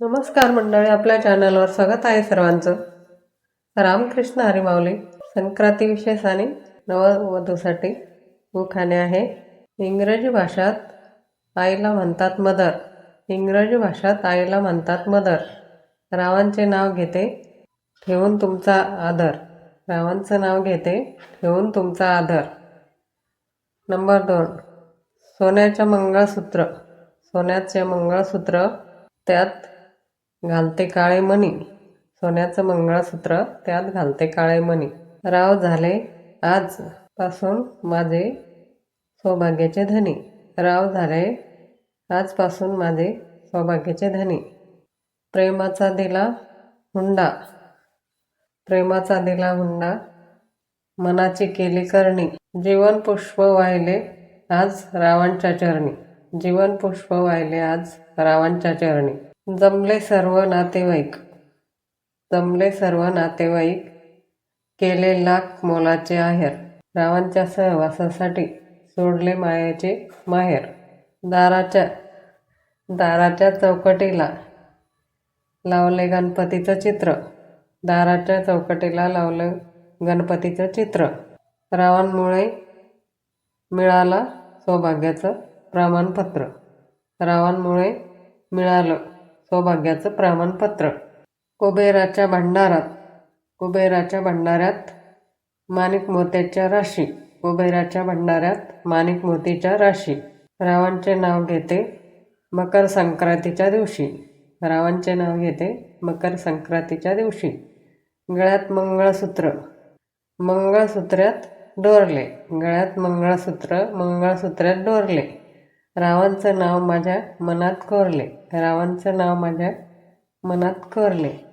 नमस्कार मंडळी, आपल्या चॅनलवर स्वागत आहे सर्वांचं. रामकृष्ण हरी माऊली. संक्रांती विशेष आणि नववधूसाठी उखाणे आहे. इंग्रजी भाषात आईला म्हणतात मदर. इंग्रजी भाषात आईला म्हणतात मदर. रावांचे नाव घेते ठेवून तुमचा आदर. रावांचं नाव घेते ठेवून तुमचा आदर. नंबर 2. सोन्याचे मंगळसूत्र. सोन्याचे मंगळसूत्र त्यात घालते काळे मणी. सोन्याचं मंगळसूत्र त्यात घालते काळे मणी. राव झाले आजपासून माझे सौभाग्याचे धनी. राव झाले आजपासून माझे सौभाग्याचे धनी. प्रेमाचा दिला हुंडा. प्रेमाचा दिला हुंडा मनाची केली करणी. जीवन पुष्प वाहिले आज रावांच्या चरणी. जीवन पुष्प वाहिले आज रावांच्या चरणी. जमले सर्व नातेवाईक. जमले सर्व नातेवाईक केले लाख मोलाचे आहेर. रावांच्या सहवासासाठी सोडले मायेचे माहेर. दाराच्या चौकटीला लावले गणपतीचं चित्र. दाराच्या चौकटीला लावलं गणपतीचं चित्र. रावांमुळे मिळालं सौभाग्याचं प्रमाणपत्र. रावांमुळे मिळालं सौभाग्याचं प्रमाणपत्र. कुबेराच्या भंडारात. कुबेराच्या भंडाऱ्यात माणिक मोत्याच्या राशी. कुबेराच्या भंडाऱ्यात माणिक मोतीच्या राशी. रावांचे नाव घेते मकर संक्रांतीच्या दिवशी. रावांचे नाव घेते मकर संक्रांतीच्या दिवशी. गळ्यात मंगळसूत्र. मंगळसूत्रात डोरले. गळ्यात मंगळसूत्र मंगळसूत्रात डोरले. रावांचं नाव माझ्या मनात कोरले. रावांचं नाव माझ्या मनात कोरले.